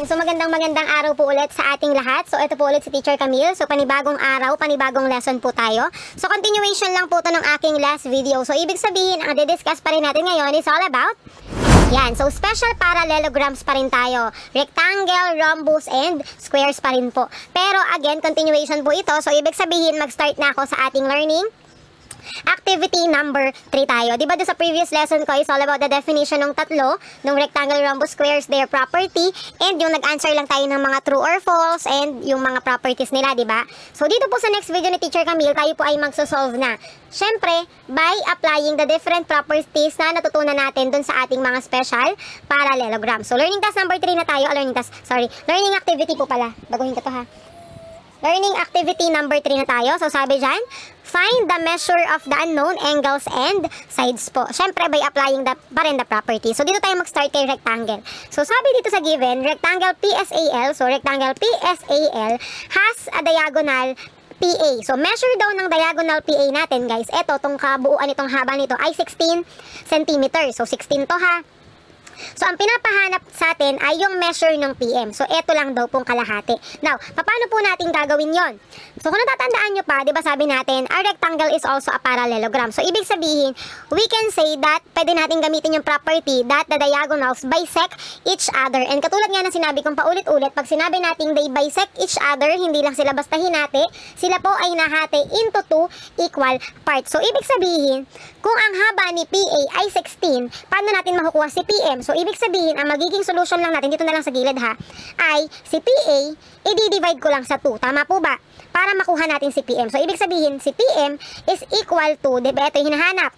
Ayan, so magandang araw po ulit sa ating lahat. So ito po ulit si Teacher Camille. So panibagong araw, panibagong lesson po tayo. So continuation lang po to ng aking last video. So ibig sabihin, ang didiscuss pa rin natin ngayon is all about yan. So special parallelograms pa rin tayo. Rectangle, rhombus, and squares pa rin po. Pero again, continuation po ito. So ibig sabihin, mag-start na ako sa ating learning activity number 3 tayo. Diba doon sa previous lesson ko is all about the definition ng tatlo, ng rectangle, rhombus, squares, their property, and yung nag-answer lang tayo ng mga true or false, and yung mga properties nila, diba? So dito po sa next video ni Teacher Camille, tayo po ay magsosolve na. Syempre, by applying the different properties na natutunan natin dun sa ating mga special parallelogram. So learning task number 3 na tayo, learning activity po pala. Baguhin ko to ha. Learning activity number 3 na tayo. So sabi dyan, find the measure of the unknown angles and sides po. Syempre by applying the property. So dito tayo mag-start kay rectangle. So sabi dito sa given, rectangle PSAL. So rectangle PSAL has a diagonal PA. So measure daw ng diagonal PA natin guys. Ito, tong kabuuan itong haba nito ay 16 cm. So 16 to ha. So, ang pinapahanap sa atin ay yung measure ng PM. So, eto lang daw pong kalahati. Now, paano po natin gagawin yon? So, kung natatandaan nyo pa, di ba sabi natin, a rectangle is also a parallelogram. So, ibig sabihin, we can say that pwede natin gamitin yung property that the diagonals bisect each other. And katulad nga na sinabi kong paulit-ulit, pag sinabi natin they bisect each other, hindi lang sila basta hinati, sila po ay nahati into two equal parts. So, ibig sabihin, kung ang haba ni PA ay 16, paano natin makukuha si PM? So, ibig sabihin, ang magiging solution lang natin, dito na lang sa gilid ha, ay si PA, i-divide ko lang sa 2. Tama po ba? Para makuha natin si PM. So, ibig sabihin, si PM is equal to, diba, ito yung hinahanap.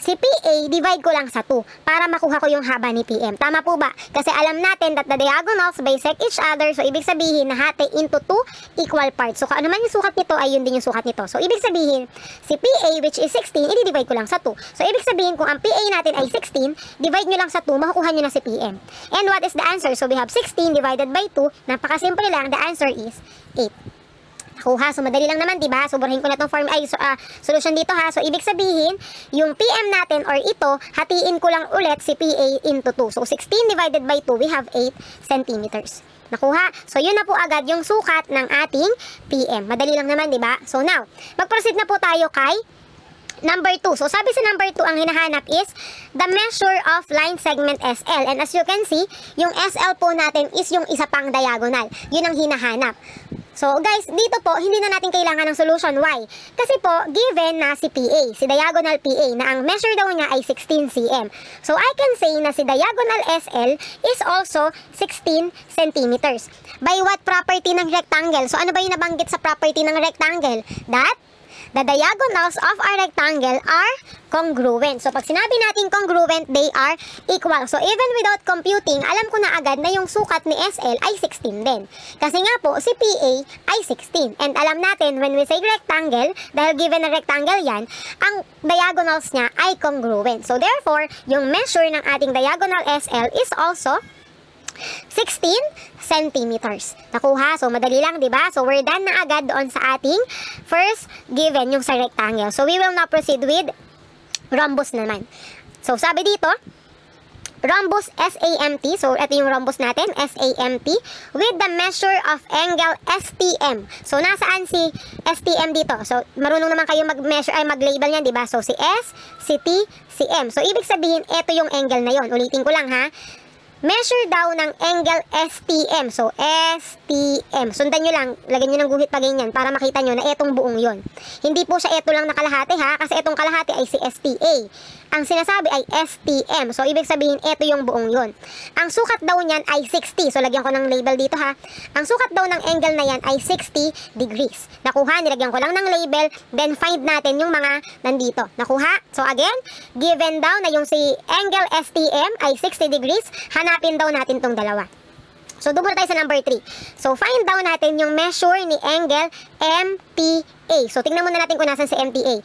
Si PA, divide ko lang sa 2 para makuha ko yung haba ni PM. Tama po ba? Kasi alam natin that the diagonals bisect each other. So, ibig sabihin, nahati into 2 equal parts. So, kung ano man yung sukat nito, ay yun din yung sukat nito. So, ibig sabihin, si PA, which is 16, i-divide ko lang sa 2. So, ibig sabihin, kung ang PA natin ay 16, divide nyo lang sa 2, makukuha nyo na si PM. And what is the answer? So, we have 16 divided by 2. Napakasimple lang. The answer is 8. Nakuha. So, madali lang naman, diba? So, burahin ko na itong solution dito ha. So, ibig sabihin, yung PM natin or ito, hatiin ko lang ulit si PA into 2. So, 16 divided by 2, we have 8 centimeters. Nakuha? So, yun na po agad yung sukat ng ating PM. Madali lang naman, diba? So, now, mag-proceed na po tayo kay number 2. So, sabi sa number 2, ang hinahanap is the measure of line segment SL. And as you can see, yung SL po natin is yung isa pang diagonal. Yun ang hinahanap. So, guys, dito po, hindi na natin kailangan ng solution. Why? Kasi po, given na si PA, si diagonal PA, na ang measure daw niya ay 16 cm. So, I can say na si diagonal SL is also 16 centimeters. By what property ng rectangle? So, ano ba yung nabanggit sa property ng rectangle? That the diagonals of a rectangle are congruent. So, pag sinabi natin congruent, they are equal. So, even without computing, alam ko na agad na yung sukat ni SL ay 16 din. Kasi nga po, si PA ay 16. And alam natin, when we say rectangle, dahil given na rectangle yan, ang diagonals niya ay congruent. So, therefore, yung measure ng ating diagonal SL is also 16 centimeters. Nakuha? So, madali lang, diba? So, we're done na agad doon sa ating first given, yung sa rectangle. So, we will now proceed with rhombus naman. So, sabi dito, rhombus SAMT. So, ito yung rhombus natin, SAMT, with the measure of angle STM. So, nasaan si STM dito? So, marunong naman kayo mag-measure, ay mag-label niyan, diba? So, si S, si T, si M. So, ibig sabihin, ito yung angle na yon. Ulitin ko lang, ha? Measure daw ng angle STM. So, STM. Sundan nyo lang. Lagyan nyo ng guhit pa ganyan para makita nyo na etong buong yon. Hindi po siya eto lang na kalahati ha. Kasi etong kalahati ay si STA. Ang sinasabi ay STM. So, ibig sabihin, eto yung buong yon. Ang sukat daw niyan ay 60. So, lagyan ko ng label dito ha. Ang sukat daw ng angle na yan ay 60 degrees. Nakuha, nilagyan ko lang ng label. Then, find natin yung mga nandito. Nakuha? So, again, given daw na yung si angle STM ay 60 degrees, hanapin daw natin tong dalawa. So, double tayo sa number 3. So, find daw natin yung measure ni angle MTA. So, tingnan muna natin kung nasan si MTA.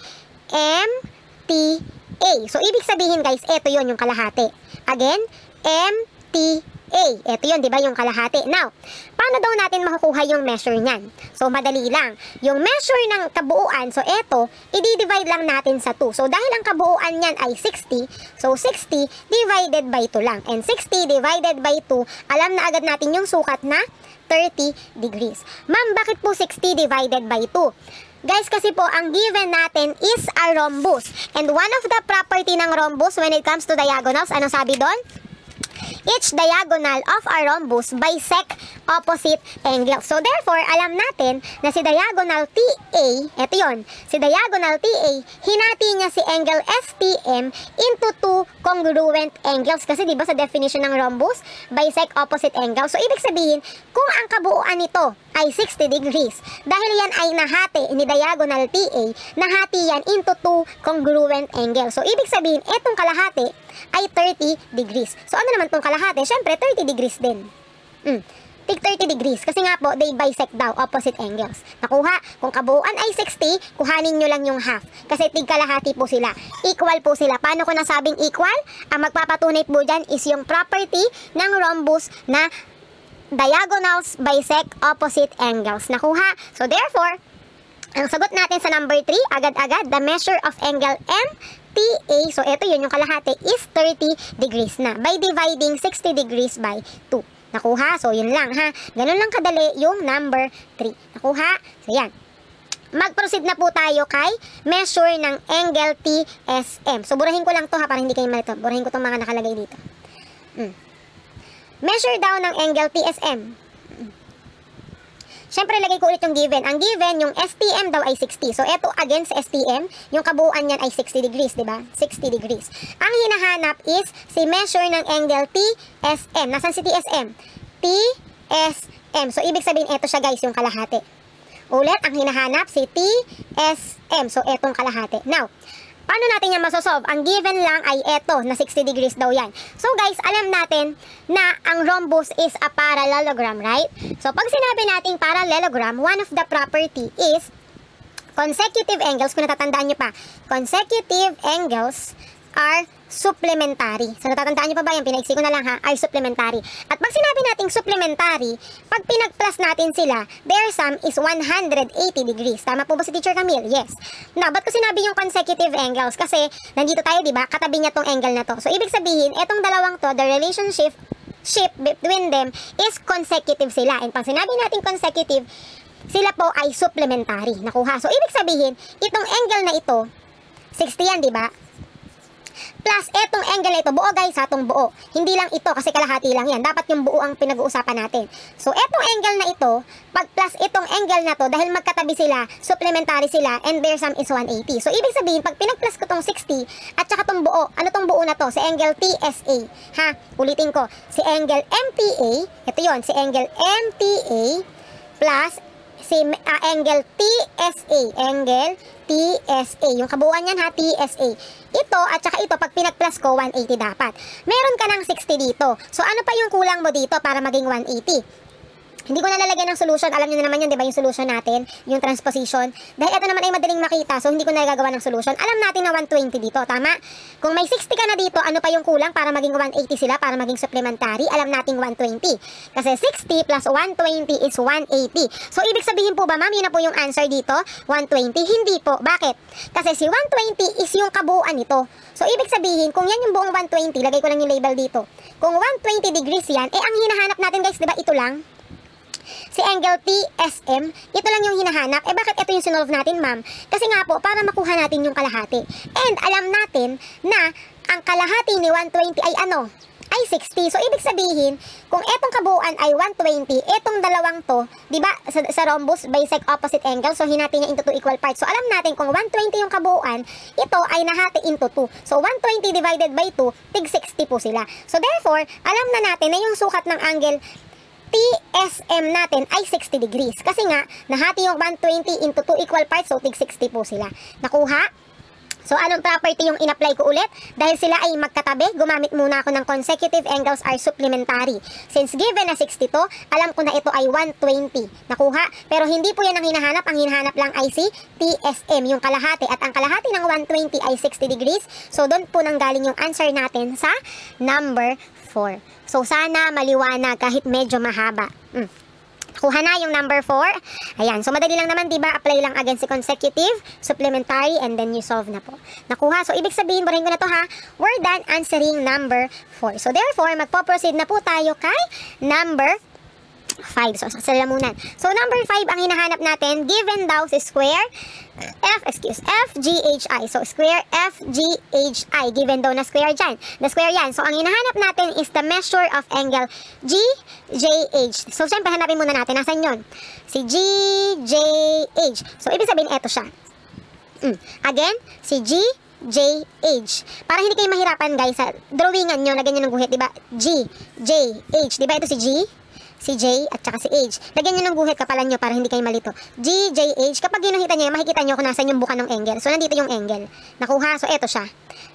MTA. So, ibig sabihin guys, ito yon yung kalahati. Again, MTA. Ito yun, di ba, yung kalahati. Now, paano daw natin makukuha yung measure niyan? So, madali lang. Yung measure ng kabuuan, so ito, i-divide lang natin sa 2. So, dahil ang kabuuan niyan ay 60, so 60 divided by 2 lang. And 60 divided by 2, alam na agad natin yung sukat na 30 degrees. Ma'am, bakit po 60 divided by 2? Guys, kasi po, ang given natin is a rhombus. And one of the property ng rhombus when it comes to diagonals, ano sabi doon? Each diagonal of a rhombus bisect opposite angles. So therefore, alam natin na si diagonal TA, ito yun, si diagonal TA, hinati niya si angle STM into 2 congruent angles. Kasi diba sa definition ng rhombus, bisect opposite angles. So ibig sabihin, kung ang kabuuan nito ay 60 degrees, dahil yan ay nahati ni diagonal TA, nahati yan into 2 congruent angles. So ibig sabihin, etong kalahati ay 30 degrees. So ano naman tong kalahati? Syempre 30 degrees din. Tig 30 degrees. Kasi nga po, they bisect daw opposite angles. Nakuha? Kung kabuuan ay 60, kuhanin nyo lang yung half. Kasi tig kalahati po sila. Equal po sila. Paano ko nasabing equal? Ang magpapatunay po dyan is yung property ng rhombus na diagonals bisect opposite angles. Nakuha? So therefore, ang sagot natin sa number 3, agad-agad, the measure of angle MTA, so ito yun, yung kalahati, is 30 degrees na by dividing 60 degrees by 2. Nakuha? So yun lang ha. Ganun lang kadali yung number 3. Nakuha? So yan. Mag-proceed na po tayo kay measure ng angle TSM. So burahin ko lang to ha, para hindi kayo malito. Burahin ko tong mga nakalagay dito. Measure daw ng angle TSM. Siyempre, lagay ko ulit yung given. Ang given, yung STM daw ay 60. So, eto against STM, yung kabuuan niyan ay 60 degrees, di ba? 60 degrees. Ang hinahanap is si measure ng angle TSM. Nasaan si TSM? TSM. So, ibig sabihin, eto siya guys, yung kalahati. Ulit, ang hinahanap si TSM. So, etong kalahati. Now, paano natin yan masosolve? Ang given lang ay eto, na 60 degrees daw yan. So guys, alam natin na ang rhombus is a parallelogram, right? So pag sinabi nating parallelogram, one of the property is consecutive angles. Kung natatandaan nyo pa, consecutive angles are supplementary. So natatandaan nyo pa ba yan? Pinaiksi ko na lang ha, are supplementary. At pag sinabi nating supplementary, pag pinag-plus natin sila, their sum is 180 degrees. Tama po ba si Teacher Camille? Yes. Now, ba't ko sinabi yung consecutive angles? Kasi nandito tayo, di ba? Katabi niya tong angle na to. So ibig sabihin, etong dalawang to, the relationship between them is consecutive sila. And pag sinabi natin consecutive, sila po ay supplementary. Nakuha. So ibig sabihin, itong angle na ito, 60 yan, di ba? Plus, etong angle na ito, buo guys ha, itong buo. Hindi lang ito kasi kalahati lang yan. Dapat yung buo ang pinag-uusapan natin. So, etong angle na ito, pag plus itong angle na to, dahil magkatabi sila, supplementary sila, and their sum is 180. So, ibig sabihin, pag pinag-plus ko tong 60, at saka tong buo, ano tong buo na to? Si angle TSA. Ha? Ulitin ko. Si angle MTA, ito yon, si angle MTA, plus si angle TSA. Angle TSA. Yung kabuuan yan ha, TSA. Ito at saka ito, pag pinag-plus ko, 180 dapat. Meron ka ng 60 dito. So, ano pa yung kulang mo dito para maging 180? Hindi ko nalalagyan ng solution. Alam niyo na naman yun, di ba, yung solution natin, yung transposition. Dahil ito naman ay madaling makita, so hindi ko nagagawa ng solution. Alam natin na 120 dito, tama? Kung may 60 ka na dito, ano pa yung kulang para maging 180 sila, para maging supplementary? Alam natin 120. Kasi 60 plus 120 is 180. So, ibig sabihin po ba, ma'am, yun na po yung answer dito? 120? Hindi po. Bakit? Kasi si 120 is yung kabuuan nito. So, ibig sabihin, kung yan yung buong 120, lagay ko lang yung label dito. Kung 120 degrees yan, ang hinahanap natin guys, di ba, ito lang? Si angle TSM, ito lang yung hinahanap. Bakit ito yung sinolve natin, ma'am? Kasi nga po, para makuha natin yung kalahati. And alam natin na ang kalahati ni 120 ay ano? Ay 60. So, ibig sabihin, kung etong kabuuan ay 120, etong dalawang to, di ba, sa rhombus, bisect opposite angle, so hinati niya into 2 equal parts. So, alam natin, kung 120 yung kabuuan, ito ay nahati into 2. So, 120 divided by 2, tig 60 po sila. So, therefore, alam na natin na yung sukat ng angle TSM natin ay 60 degrees. Kasi nga, nahati yung 120 into 2 equal parts, so tig 60 po sila. Nakuha? So, anong property yung in-apply ko ulit? Dahil sila ay magkatabi, gumamit muna ako ng consecutive angles are supplementary. Since given na 60 to, alam ko na ito ay 120. Nakuha? Pero hindi po yan ang hinahanap. Ang hinahanap lang ay si TSM, yung kalahati. At ang kalahati ng 120 ay 60 degrees. So, doon po nang galing yung answer natin sa number 4. So, sana maliwanag kahit medyo mahaba. Kuha na yung number 4. Ayan. So, madali lang naman, diba? Apply lang against the consecutive, supplementary, and then you solve na po. Nakuha. So, ibig sabihin, burahin ko na to ha. We're done answering number 4. So, therefore, magpo-proceed na po tayo kay number 5. So, salamunan. So, number 5 ang hinahanap natin, given daw si square FGHI. So, square FGHI. Given daw na square dyan. The square yan. So, ang hinahanap natin is the measure of angle GJH. So, syempre, hanapin muna natin. Nasaan yun? Si GJH. So, ibig sabihin, eto siya. Again, si GJH. Para hindi kayo mahirapan, guys, sa drawingan nyo, lagyan nyo ng guhit, diba? GJH. Diba ito si G? Si J at saka si H. Lagyan nyo ng guhit, kapalan nyo para hindi kayo malito. G, J, H. Kapag ginahita nyo, makikita nyo kung nasan yung buka ng angle. So, nandito yung angle. Nakuha. So, eto siya.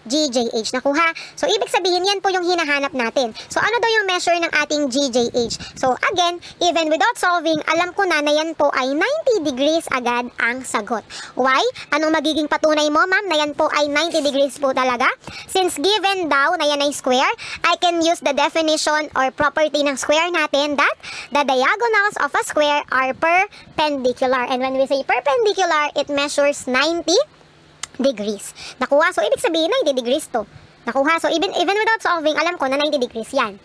G, J, H. Nakuha. So, ibig sabihin, yan po yung hinahanap natin. So, ano daw yung measure ng ating G, J, H? So, again, even without solving, alam ko na yan po ay 90 degrees agad ang sagot. Why? Anong magiging patunay mo, ma'am, na yan po ay 90 degrees po talaga? Since given daw na yan ay square, I can use the definition or property ng square natin that the diagonals of a square are perpendicular. And when we say perpendicular, it measures 90 degrees. Nakuha. So, ibig sabihin, 90 degrees to. Nakuha. So, even without solving, alam ko na 90 degrees yan.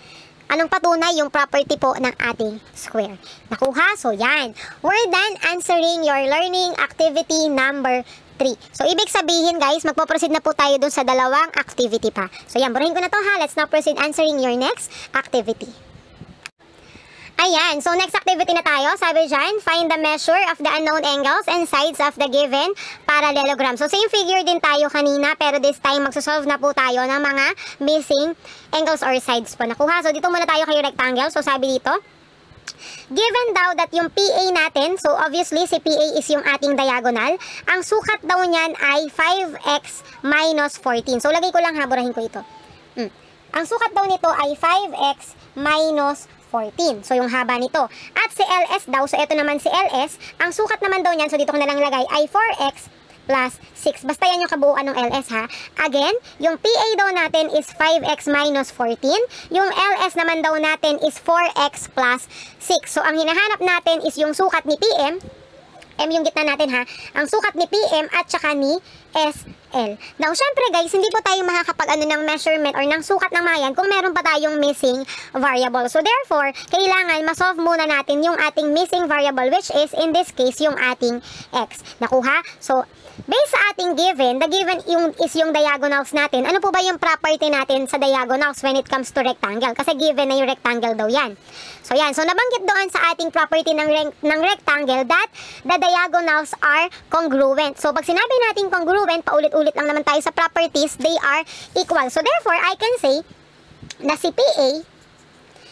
Anong patunay? Yung property po ng ating square. Nakuha. So, yan. We're done answering your learning activity number 3. So, ibig sabihin, guys, magpo-proceed na po tayo dun sa dalawang activity pa. So, yan. Burahin ko na to ha. Let's now proceed answering your next activity. Ayan, so next activity na tayo. Sabi dyan, find the measure of the unknown angles and sides of the given parallelogram. So same figure din tayo kanina, pero this time magsosolve na po tayo ng mga missing angles or sides po. Nakuha. So dito muna tayo kay rectangle. So sabi dito, given daw that yung PA natin, so obviously si PA is yung ating diagonal, ang sukat daw niyan ay 5x minus 14. So lagay ko lang, haburahin ko ito. Ang sukat daw nito ay 5x minus 14. So, yung haba nito. At si LS daw, so ito naman si LS, ang sukat naman daw niyan, so dito ko na lang lagay, ay 4x plus 6. Basta yan yung kabuuan ng LS ha. Again, yung PA daw natin is 5x minus 14. Yung LS naman daw natin is 4x plus 6. So, ang hinahanap natin is yung sukat ni PM, M yung gitna natin ha, ang sukat ni PM at saka ni SL. Now, syempre guys, hindi po tayo makakapag ng measurement or ng sukat ng mga yan kung meron pa tayong missing variable. So, therefore, kailangan masolve muna natin yung ating missing variable, which is, in this case, yung ating x. Nakuha? So, based sa ating given, the given is yung diagonals natin. Ano po ba yung property natin sa diagonals when it comes to rectangle? Kasi given na yung rectangle daw yan. So, yan. So, nabanggit doon sa ating property ng rectangle that the diagonals are congruent. So, pag sinabi natin congruent, paulit-ulit lang naman tayo sa properties, they are equal. So, therefore, I can say na si PA,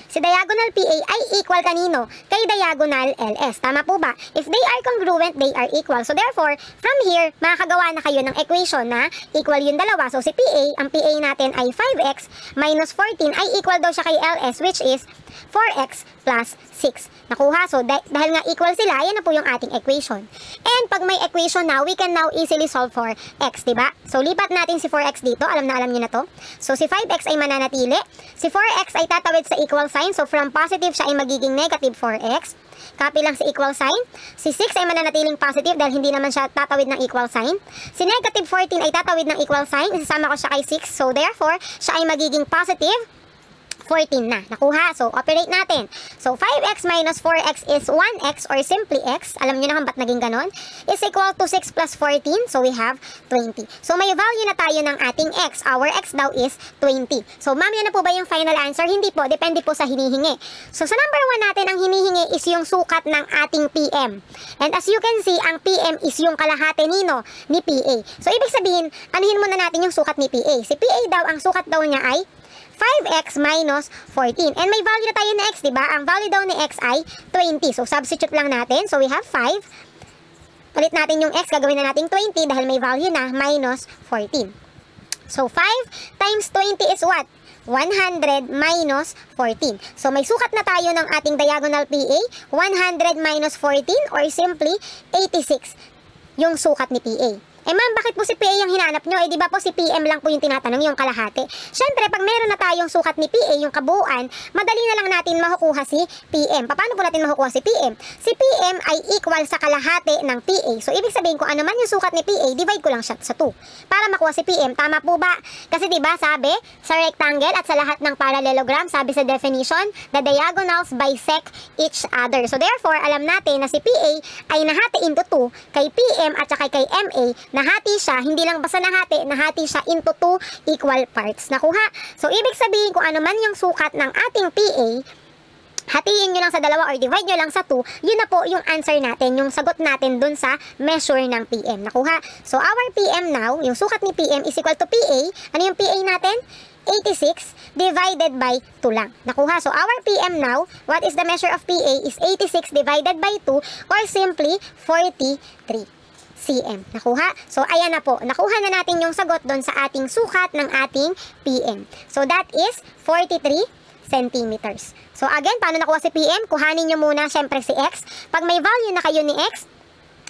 si diagonal PA ay equal kanino? Kay diagonal LS. Tama po ba? If they are congruent, they are equal. So therefore, from here, makakagawa na kayo ng equation na equal yung dalawa. So si PA, ang PA natin ay 5x minus 14 ay equal daw siya kay LS, which is 4x plus 6. Nakuha? So dahil nga equal sila, yan na po yung ating equation. And pag may equation na, we can now easily solve for x, diba? So lipat natin si 4x dito. Alam nyo na to. So si 5x ay mananatili. Si 4x ay tatawid sa equal sign. So, from positive siya ay magiging negative 4x. Copy lang sa equal sign. Si 6 ay mananatiling positive dahil hindi naman siya tatawid ng equal sign. Si negative 14 ay tatawid ng equal sign. Isasama ko siya kay 6. So, therefore, siya ay magiging positive 14 na. Nakuha. So, operate natin. So, 5x minus 4x is 1x or simply x. Alam nyo na kung ba't naging ganon. Is equal to 6 plus 14. So, we have 20. So, may value na tayo ng ating x. Our x daw is 20. So, ma'am, yan na po ba yung final answer? Hindi po. Depende po sa hinihingi. So, sa number 1 natin, ang hinihingi is yung sukat ng ating PM. And as you can see, ang PM is yung kalahati nino ni PA. So, ibig sabihin, anuhin muna natin yung sukat ni PA. Si PA daw, ang sukat daw niya ay 5x minus 14. And may value na tayo na x, diba? Ang value daw ni x ay 20. So, substitute lang natin. So, we have 5. Ulit natin yung x, gagawin na natin 20 dahil may value na minus 14. So, 5 times 20 is what? 100 minus 14. So, may sukat na tayo ng ating diagonal PA. 100 minus 14 or simply 86 yung sukat ni PA. Eh ma'am, bakit po si PA yung hinanap nyo? Eh di ba po si PM lang po yung tinatanong, yung kalahati? Syempre, pag meron na tayong sukat ni PA, yung kabuuan, madali na lang natin makukuha si PM. Paano po natin makukuha si PM? Si PM ay equal sa kalahati ng PA. So, ibig sabihin kung ano man yung sukat ni PA, divide ko lang siya sa 2 para makuha si PM. Tama po ba? Kasi di ba sabi, sa rectangle at sa lahat ng parallelogram, sabi sa definition, the diagonals bisect each other. So, therefore, alam natin na si PA ay nahati into 2 kay PM at saka kay MA. Nahati siya, hindi lang basta nahati siya into 2 equal parts. Nakuha? So, ibig sabihin kung ano man yung sukat ng ating PA, hatiin nyo lang sa 2 or divide nyo lang sa 2, yun na po yung answer natin, yung sagot natin dun sa measure ng PM. Nakuha? So, our PM now, yung sukat ni PM is equal to PA. Ano yung PA natin? 86 divided by 2 lang. Nakuha? So, our PM now, what is the measure of PA is 86 divided by 2 or simply 43 cm. Nakuha? So, ayan na po. Nakuha na natin yung sagot doon sa ating sukat ng ating PM. So, that is 43 centimeters. So, again, paano nakuha si PM? Kuhanin nyo muna, syempre, si X. Pag may value na kayo ni X,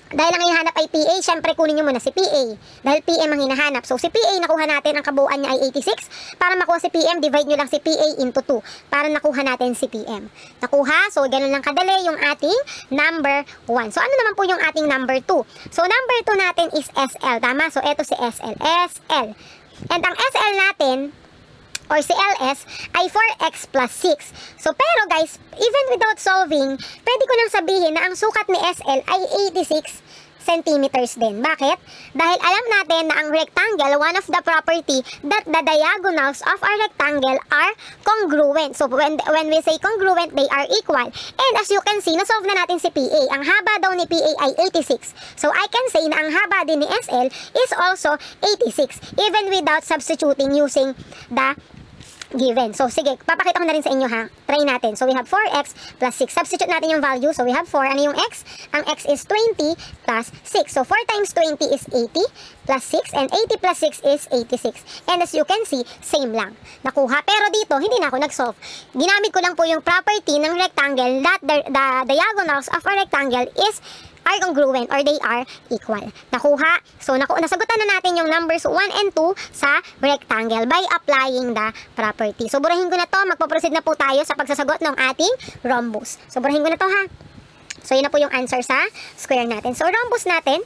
dahil ang hinahanap ay PA, syempre kunin nyo muna si PA. Dahil PM ang hinahanap. So, si PA, nakuha natin, ang kabuuan niya ay 86. Para makuha si PM, divide nyo lang si PA into 2. Para nakuha natin si PM. Nakuha? So, ganun lang kadali yung ating number 1. So, ano naman po yung ating number 2? So, number 2 natin is SL. Tama? So, eto si SL. SL. And ang SL natin, or si LS, ay 4x plus 6. So, pero guys, even without solving, pwede ko nang sabihin na ang sukat ni SL ay 86 centimeters din. Bakit? Dahil alam natin na ang rectangle, one of the property that the diagonals of our rectangle are congruent. So, when we say congruent, they are equal. And as you can see, nasolve na natin si PA. Ang haba daw ni PA ay 86. So, I can say na ang haba din ni SL is also 86. Even without substituting using the given. So, sige, papakita ko na rin sa inyo ha. Try natin. So, we have 4x plus 6. Substitute natin yung value. So, we have 4. Ano yung x? Ang x is 20 plus 6. So, 4 times 20 is 80 plus 6. And 80 plus 6 is 86. And as you can see, same lang. Nakuha. Pero dito, hindi na ako nag-solve. Ginamit ko lang po yung property ng rectangle that the diagonals of a rectangle are congruent or they are equal. Nakuha? So, nasagutan na natin yung numbers 1 and 2 sa rectangle by applying the property. So, burahin ko na to. Magpo-proceed na po tayo sa pagsasagot ng ating rhombus. So, burahin ko na to ha. So, yun na po yung answer sa square natin. So, rhombus natin.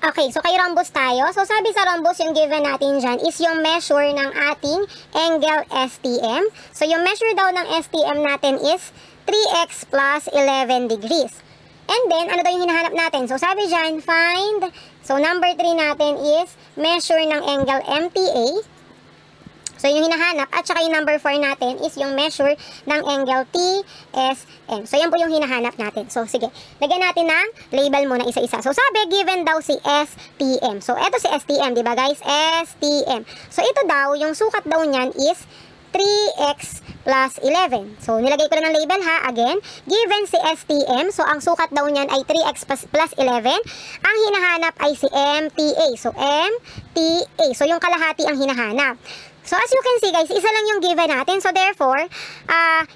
Okay, so kay rhombus tayo. So, sabi sa rhombus, yung given natin dyan is yung measure ng ating angle STM. So, yung measure daw ng STM natin is 3x plus 11 degrees. And then, ano daw yung hinahanap natin? So, sabi dyan, find. So, number 3 natin is measure ng angle MTA. So, yung hinahanap. At saka yung number 4 natin is yung measure ng angle TSM. So, yan po yung hinahanap natin. So, sige. Lagyan natin ng label muna isa-isa. So, sabi, given daw si STM. So, eto si STM, di ba guys? STM. So, ito daw, yung sukat daw niyan is 3x plus 11. So, nilagay ko na ng label ha. Again, given si STM, so ang sukat daw niyan ay 3x plus 11. Ang hinahanap ay si MTA. So, MTA. So, yung kalahati ang hinahanap. So, as you can see guys, isa lang yung given natin. So, therefore,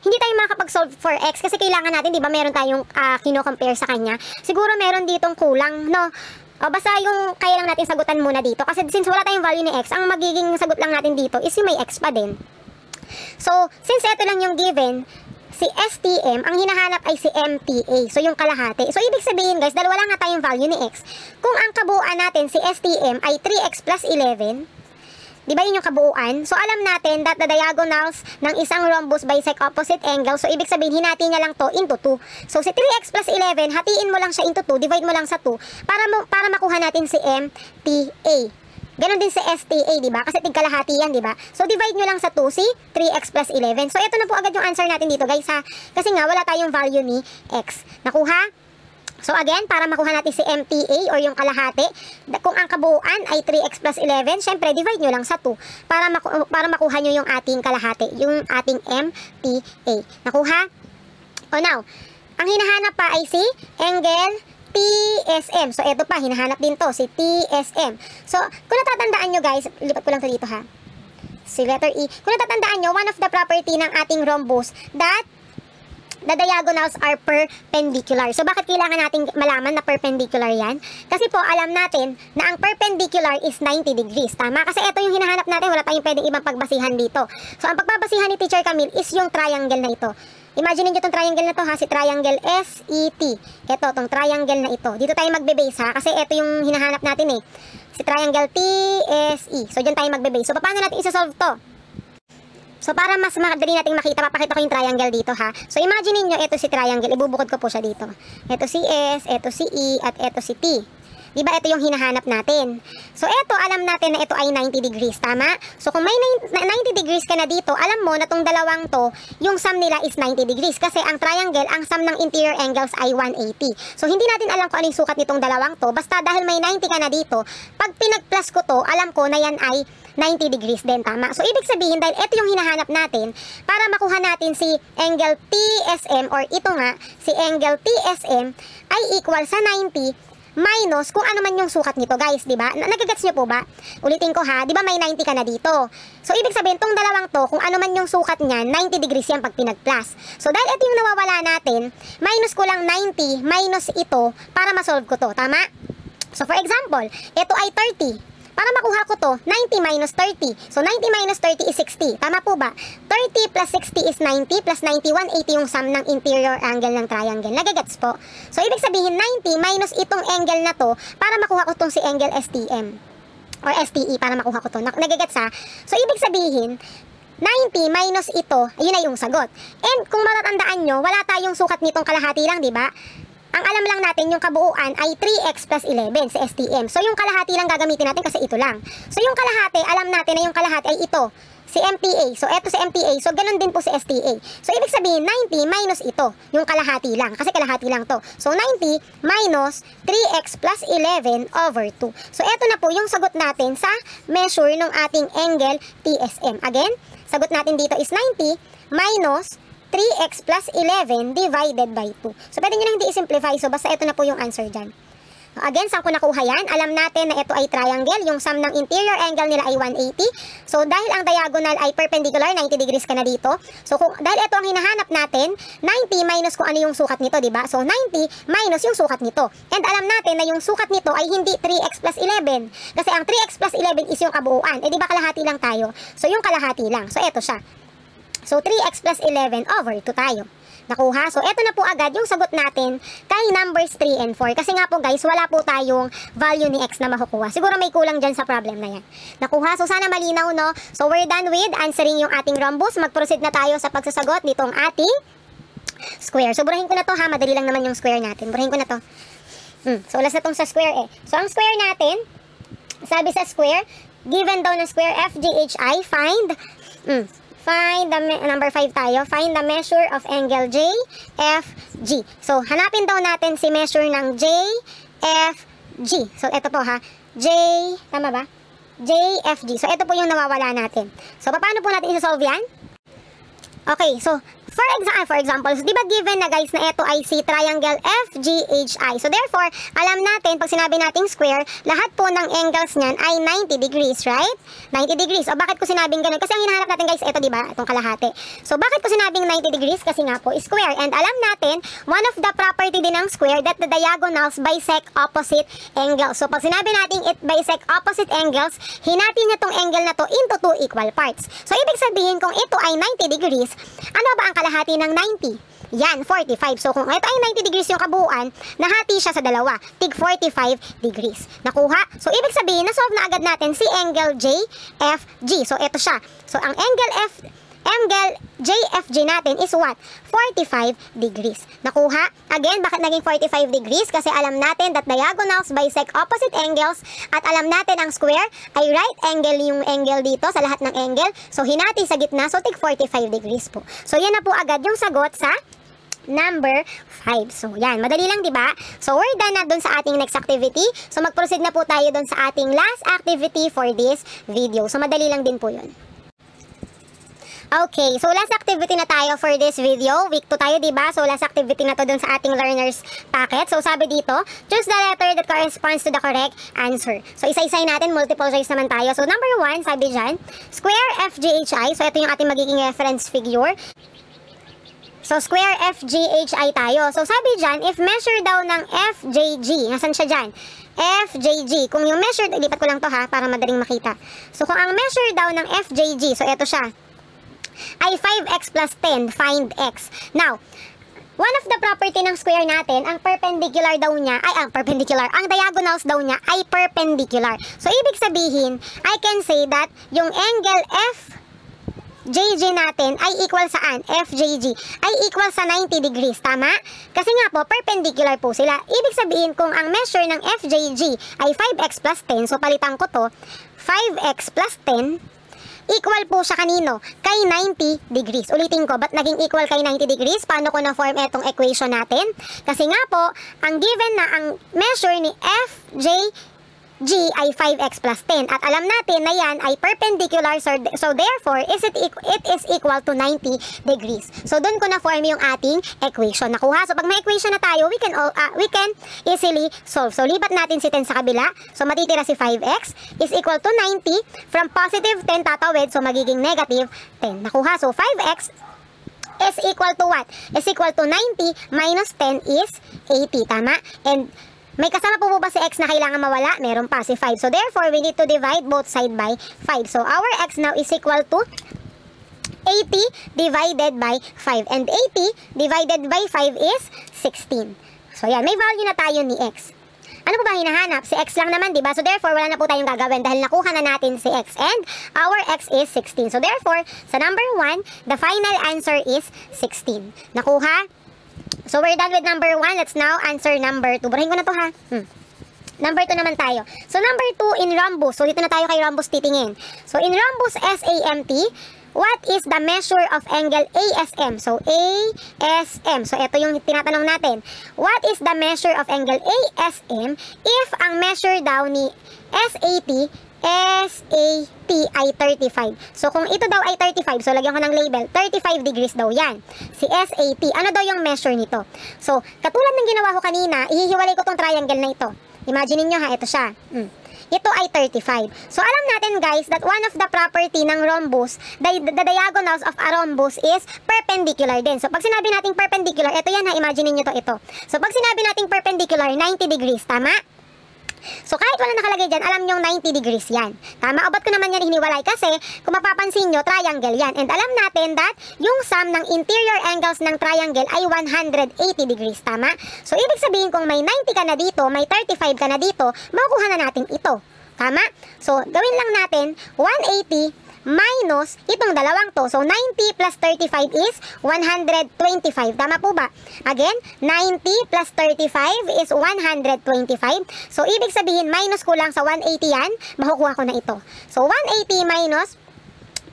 hindi tayo makakapag-solve for x kasi kailangan natin, di ba, meron tayong kino-compare sa kanya. Siguro meron ditong kulang, no? O, basta yung kaya lang natin sagutan muna dito. Kasi since wala tayong value ni x, ang magiging sagot lang natin dito is yung may x pa din. So, since ito lang yung given, si STM, ang hinahanap ay si MTA. So, yung kalahati. So, ibig sabihin guys, dahil wala nga tayong value ni x, kung ang kabuuan natin si STM ay 3x plus 11, di ba yun yung kabuuan? So, alam natin that the diagonals ng isang rhombus bisect opposite angle. So, ibig sabihin, hinati niya lang to into 2. So, si 3x plus 11, hatiin mo lang siya into 2, divide mo lang sa 2, para makuha natin si MTA. Ganon din sa STA, di ba? Kasi tigkalahati yan, di ba? So, divide nyo lang sa 2 si 3x plus 11. So, ito na po agad yung answer natin dito, guys, ha? Kasi nga, wala tayong value ni x. Nakuha? So, again, para makuha natin si MTA or yung kalahati, kung ang kabuuan ay 3x plus 11, syempre, divide nyo lang sa 2 para makuha nyo yung ating kalahati, yung ating MTA. Nakuha? O, now, ang hinahanap pa ay si angle TSM. So, eto pa, hinahanap din to, si TSM. So, kung natatandaan nyo guys, lipat ko lang to dito ha. Si letter E. Kung natatandaan nyo, one of the property ng ating rhombus that the diagonals are perpendicular. So bakit kailangan natin malaman na perpendicular yan? Kasi po alam natin na ang perpendicular is 90 degrees. Tama? Kasi ito yung hinahanap natin, wala tayong pwedeng ibang pagbasihan dito. So ang pagbabasihan ni Teacher Camille is yung triangle na ito. Imagine niyo itong triangle na to ha, si triangle SET. Ito, itong triangle na ito. Dito tayo magbe-base ha, kasi ito yung hinahanap natin eh. Si triangle TSE. So dyan tayo magbe-base. So paano natin isa-solve to? So para mas madali nating makita, papakita ko yung triangle dito ha. So imagine niyo ito si triangle, ibubukod ko po siya dito. Ito si S, ito si E, at ito si T. Diba ito yung hinahanap natin. So ito, alam natin na ito ay 90 degrees, tama? So kung may 90 degrees ka na dito, alam mo na tong dalawang to, yung sum nila is 90 degrees. Kasi ang triangle, ang sum ng interior angles ay 180. So hindi natin alam kung ano yung sukat nitong dalawang to. Basta dahil may 90 ka na dito, pag pinag-plus ko to, alam ko na yan ay 90 degrees din, tama? So ibig sabihin, dahil ito yung hinahanap natin, para makuha natin si angle TSM, or ito nga, si angle TSM, ay equal sa 90 minus kung ano man yung sukat nito, guys, di ba? Nagagets nyo po ba? Ulitin ko ha, di ba may 90 ka na dito? So ibig sabihin, tong dalawang to, kung ano man yung sukat niya, 90 degrees yan pag pinag-plus. So dahil ito yung nawawala natin, minus ko lang 90 minus ito para ma-solve ko to, tama? So for example, ito ay 30. Para makuha ko to, 90 minus 30. So 90 minus 30 is 60. Tama po ba? 30 plus 60 is 90 plus 90, 180 yung sum ng interior angle ng triangle. Nagagets po? So ibig sabihin, 90 minus itong angle na to para makuha ko tong si angle STM. Or STE para makuha ko to. Nagagets ha? So ibig sabihin, 90 minus ito, yun na yung sagot. And kung matatandaan nyo, wala tayong sukat nitong kalahati lang, di ba? Ang alam lang natin, yung kabuuan ay 3x plus 11 sa STM. So yung kalahati lang gagamitin natin kasi ito lang. So yung kalahati, alam natin na yung kalahati ay ito, si MPA. So eto si MPA, so ganun din po si STA. So ibig sabihin, 90 minus ito, yung kalahati lang, kasi kalahati lang to. So 90 minus 3x plus 11 over 2. So eto na po yung sagot natin sa measure ng ating angle TSM. Again, sagot natin dito is 90 minus 3x plus 11 divided by 2. So, pwede nyo lang hindi i-simplify. So, basta ito na po yung answer dyan. Again, saan ko nakuha yan? Alam natin na ito ay triangle. Yung sum ng interior angle nila ay 180. So, dahil ang diagonal ay perpendicular, 90 degrees ka na dito. So, dahil ito ang hinahanap natin, 90 minus kung ano yung sukat nito, diba? So, 90 minus yung sukat nito. And alam natin na yung sukat nito ay hindi 3x plus 11. Kasi ang 3x plus 11 is yung kabuuan. Eh, diba kalahati lang tayo? So, yung kalahati lang. So, ito siya. So, 3x plus 11 over 2 tayo. Nakuha? So, eto na po agad yung sagot natin kay numbers 3 and 4. Kasi nga po guys, wala po tayong value ni x na makukuha. Siguro may kulang dyan sa problem na yan. Nakuha? So, sana malinaw, no? So, we're done with answering yung ating rhombus. Mag-proceed na tayo sa pagsasagot nitong ating square. So, burahin ko na to ha. Madali lang naman yung square natin. Burahin ko na to. So, ulas na tong sa square eh. So, ang square natin, sabi sa square, given daw na square FGHI, find the number 5 tayo. Find the measure of angle JFG. So, hanapin daw natin si measure ng JFG. So, ito po ha. Tama ba? JFG. So, ito po yung nawawala natin. So, paano po natin isa-solve yan? Okay, so, for example, so, di ba given na guys na ito ay si triangle FGHI. So therefore, alam natin, pag sinabi nating square, lahat po ng angles niyan ay 90 degrees, right? 90 degrees. O bakit ko sinabing ganun? Kasi ang hinahanap natin guys, ito di ba? Itong kalahati. So bakit ko sinabing 90 degrees? Kasi nga po, square. And alam natin, one of the property din ng square that the diagonals bisect opposite angles. So pag sinabi natin it bisect opposite angles, hinati niya tong angle na to into two equal parts. So ibig sabihin, kung ito ay 90 degrees, ano ba ang kalahati ng 90? Yan, 45. So kung ito ay 90 degrees yung kabuuan, nahati siya sa dalawa. Tig 45 degrees. Nakuha? So ibig sabihin, nasolve na agad natin si angle JFG. So ito siya. So ang angle JFG natin is what? 45 degrees. Nakuha? Again, bakit naging 45 degrees? Kasi alam natin that diagonals bisect opposite angles at alam natin ang square ay right angle yung angle dito sa lahat ng angle. So, hinati sa gitna. So, tig 45 degrees po. So, yan na po agad yung sagot sa number 5. So, yan. Madali lang, di ba? So, we're done na dun sa ating next activity. So, mag-proceed na po tayo dun sa ating last activity for this video. So, madali lang din po yun. Okay, so last activity na tayo for this video. Week 2 tayo, diba? So last activity na to dun sa ating learners packet. So sabi dito, choose the letter that corresponds to the correct answer. So isa-isay natin, multiple choice naman tayo. So number 1, sabi dyan, square FGHI. So ito yung ating magiging reference figure. So, square FGHI tayo. So, sabi dyan, if measure daw ng FJG, nasan siya dyan? FJG. Kung yung measure, ilipat ko lang to ha, para madaling makita. So, kung ang measure daw ng FJG, so eto siya, ay 5x plus 10, find x. Now, one of the property ng square natin, ang perpendicular daw niya, ang diagonals daw niya ay perpendicular. So, ibig sabihin, I can say that yung angle FJG natin ay equal saan? FJG ay equal sa 90 degrees, tama? Kasi nga po, perpendicular po sila. Ibig sabihin, kung ang measure ng FJG ay 5x plus 10, so palitan ko to, 5x plus 10, equal po siya kanino? Kay 90 degrees. Ulitin ko, ba't naging equal kay 90 degrees? Paano ko na-form etong equation natin? Kasi nga po, ang given na ang measure ni FJG ay 5x plus 10. At alam natin na yan ay perpendicular, so therefore, it is equal to 90 degrees. So, dun ko na-form yung ating equation. Nakuha? So, pag may equation na tayo, we can easily solve. So, lipat natin si 10 sa kabila. So, matitira si 5x is equal to 90. From positive 10 tatawid, so magiging negative 10. Nakuha? So, 5x is equal to what? Is equal to 90 minus 10 is 80. Tama? And may kasama po ba si x na kailangan mawala? Meron pa, si 5. So, therefore, we need to divide both side by 5. So, our x now is equal to 80 divided by 5. And 80 divided by 5 is 16. So, yan. May value na tayo ni x. Ano po ba hinahanap? Si x lang naman, diba? So, therefore, wala na po tayong gagawin dahil nakuha na natin si x. And our x is 16. So, therefore, sa number 1, the final answer is 16. Nakuha? So, we're done with number 1. Let's now answer number 2. Burahin ko na to ha. Number 2 naman tayo. So, number 2 in rhombus. So, dito na tayo kay rhombus titingin. So, in rhombus SAMT, what is the measure of angle ASM? So, ASM. So, ito yung tinatanong natin. What is the measure of angle ASM if ang measure daw ni SAT ay 35. So, kung ito daw ay 35, so lagyan ko ng label, 35 degrees daw yan. Si SAT, ano daw yung measure nito? So, katulad ng ginawa ko kanina, ihihiwalay ko tong triangle na ito. Imagine niyo ha, ito siya. Ito ay 35. So, alam natin guys that one of the property ng rhombus, the diagonals of a rhombus is perpendicular din. So, pag sinabi nating perpendicular, ito yan ha, imagine niyo ito. So, pag sinabi nating perpendicular, 90 degrees, tama? So, kahit wala nakalagay dyan, alam nyong 90 degrees yan. Tama? O ba't ko naman yan hiniwalay? Kasi, kung mapapansin nyo, triangle yan. And alam natin that yung sum ng interior angles ng triangle ay 180 degrees. Tama? So, ibig sabihin kung may 90 ka na dito, may 35 ka na dito, makukuha na natin ito. Tama? So, gawin lang natin 180 minus itong dalawang to. So, 90 plus 35 is 125. Tama po ba? Again, 90 plus 35 is 125. So, ibig sabihin, minus ko lang sa 180 yan, makukuha ko na ito. So, 180 minus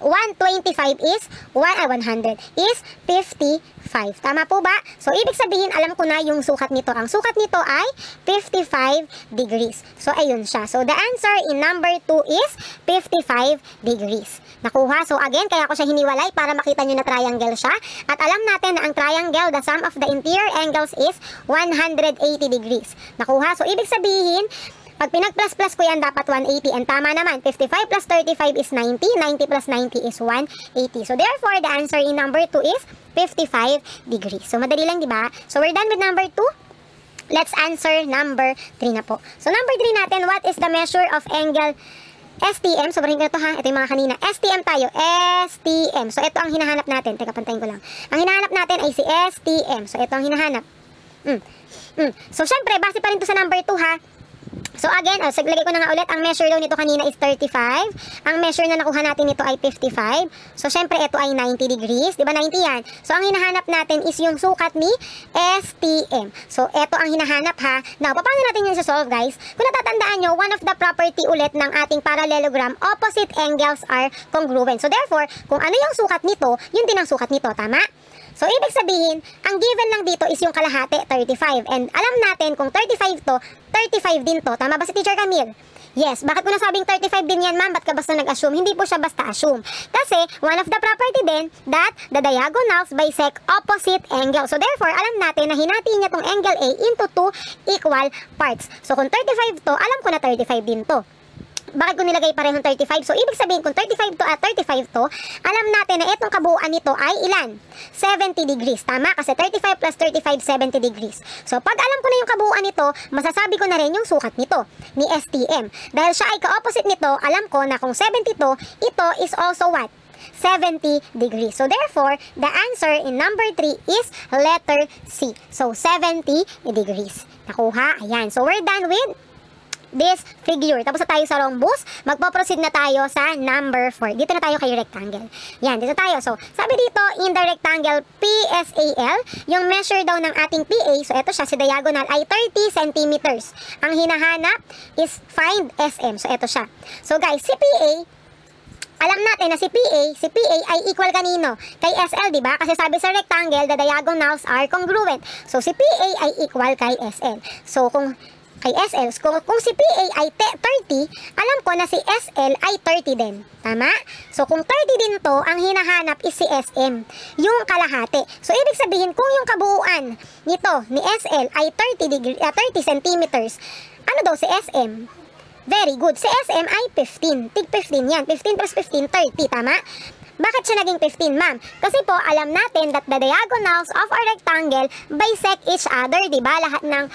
125 is 100 is 55. Tama po ba? So, ibig sabihin, alam ko na yung sukat nito. Ang sukat nito ay 55 degrees. So, ayun siya. So, the answer in number 2 is 55 degrees. Nakuha? So, again, kaya ko siya hiniwalay para makita nyo na triangle siya. At alam natin na ang triangle, the sum of the interior angles is 180 degrees. Nakuha? So, ibig sabihin, pag pinag-plus-plus ko yan, dapat 180. And tama naman, 55 plus 35 is 90. 90 plus 90 is 180. So, therefore, the answer in number 2 is 55 degrees. So, madali lang, di ba? So, we're done with number 2. Let's answer number 3 na po. So, number 3 natin, what is the measure of angle STM? So, barihin ko na ito ha. Ito yung mga kanina. STM tayo. STM. So, ito ang hinahanap natin. Teka, pantayin ko lang. Ang hinahanap natin ay si STM. So, ito ang hinahanap. So, syempre, base pa rin ito sa number 2 ha. So again, lagay ko na nga ulit, ang measure daw nito kanina is 35. Ang measure na nakuha natin nito ay 55. So syempre ito ay 90 degrees, 'di ba? 90 yan. So ang hinahanap natin is yung sukat ni STM. So ito ang hinahanap ha. Now, paano natin yun solve guys? Kung natatandaan nyo, one of the property ulit ng ating parallelogram, opposite angles are congruent. So therefore, kung ano yung sukat nito, yun din ang sukat nito, tama? So, ibig sabihin, ang given lang dito is yung kalahati, 35. And alam natin, kung 35 to, 35 din to. Tama ba si Teacher Camille? Yes. Bakit ko nasabing 35 din yan, ma'am? Ba't ka basta nag-assume? Hindi po siya basta assume. Kasi, one of the property din that the diagonals bisect opposite angle. So, therefore, alam natin na hinati niya tong angle A into 2 equal parts. So, kung 35 to, alam ko na 35 din to. bakit ko nilagay parehong 35? So, ibig sabihin, kung 35 to at 35 to, alam natin na itong kabuuan nito ay ilan? 70 degrees. Tama? Kasi 35 plus 35, 70 degrees. So, pag alam ko na yung kabuuan nito, masasabi ko na rin yung sukat nito, ni STM. Dahil siya ay ka-opposite nito, alam ko na kung 70 to, ito is also what? 70 degrees. So, therefore, the answer in number 3 is letter C. So, 70 degrees. Nakuha? Ayan. So, we're done with this figure. Tapos na tayo sa rhombus, magpo-proceed na tayo sa number 4. Dito na tayo kay rectangle. Yan, dito tayo. So, sabi dito, in the rectangle PSAL, yung measure daw ng ating PA, so ito siya, si diagonal, ay 30 centimeters. Ang hinahanap is find SM. So, ito siya. So, guys, si PA, alam natin na si PA ay equal kanino? Kay SL, di ba? Kasi sabi sa rectangle, the diagonals are congruent. So, si PA ay equal kay SL. So, kung kay SL, kung si PA ay 30, alam ko na si SL ay 30 din. Tama? So, kung 30 din to, ang hinahanap is si SM, yung kalahati. So, ibig sabihin, kung yung kabuuan nito, ni SL ay 30 centimeters, ano daw si SM? Very good. Si SM ay 15. Tig 15 yan. 15 plus 15, 30. Tama? Bakit siya naging 15, ma'am? Kasi po, alam natin that the diagonals of a rectangle bisect each other. Diba? Lahat ng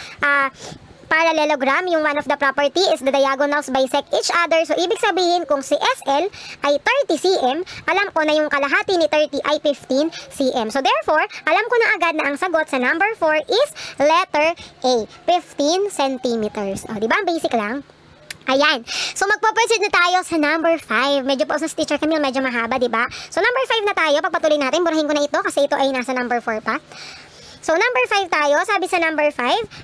parallelogram, yung one of the property is the diagonals bisect each other. So, ibig sabihin, kung si SL ay 30 cm, alam ko na yung kalahati ni 30 ay 15 cm. So, therefore, alam ko na agad na ang sagot sa number 4 is letter A, 15 centimeters. O, diba? Basic lang. Ayan. So, magpo-proceed na tayo sa number 5. Medyo po sa Teacher Camille, medyo mahaba, diba? So, number 5 na tayo. Pagpatuloy natin. Burahin ko na ito kasi ito ay nasa number 4 pa. So, number 5 tayo. Sabi sa number 5,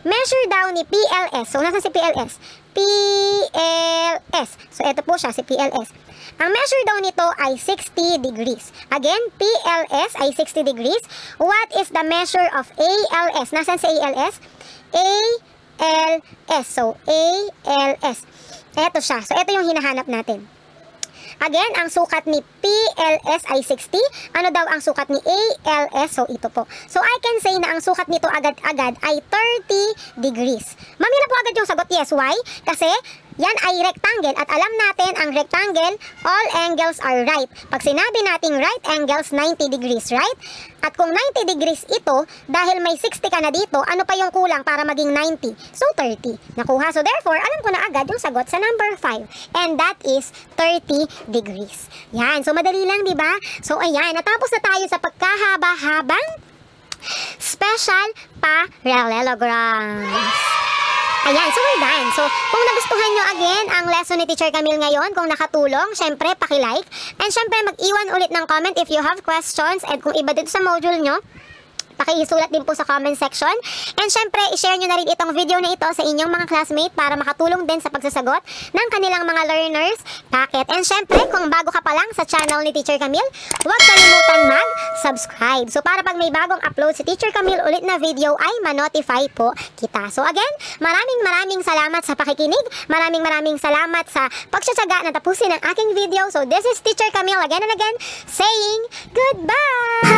measure daw ni PLS. So, nasa si PLS? PLS. So, ito po siya, si PLS. Ang measure daw nito ay 60 degrees. Again, PLS ay 60 degrees. What is the measure of ALS? Nasaan si ALS? ALS. So, ALS. Eto siya. So, ito yung hinahanap natin. Again, ang sukat ni PLS ay 60. Ano daw ang sukat ni ALS? So, ito po. So, I can say na ang sukat nito agad-agad ay 30 degrees. Mamila po agad yung sagot. Yes, why? Kasi, yan ay rectangle at alam natin ang rectangle, all angles are right. Pag sinabi nating right angles, 90 degrees, right? At kung 90 degrees ito, dahil may 60 ka na dito, ano pa yung kulang para maging 90? So, 30. Nakuha. So, therefore, alam ko na agad yung sagot sa number 5. And that is 30 degrees. Yan. So, madali lang, di ba? So, ayan. Natapos na tayo sa pagkahaba-habang special parallelograms. Ayan, so we're done. So, kung nagustuhan nyo again ang lesson ni Teacher Camille ngayon, kung nakatulong, syempre, paki-like. And syempre, mag-iwan ulit ng comment if you have questions. And kung iba dito sa module nyo, pakisulat din po sa comment section. And syempre, i-share nyo na rin itong video na ito sa inyong mga classmate para makatulong din sa pagsasagot ng kanilang mga learners. Bakit? And syempre, kung bago ka pa lang sa channel ni Teacher Camille, huwag kalimutan mag-subscribe. So, para pag may bagong upload si Teacher Camille ulit na video ay ma-notify po kita. So, again, maraming salamat sa pakikinig. Maraming salamat sa pagtsatsaga na tapusin ang aking video. So, this is Teacher Camille again and again saying goodbye!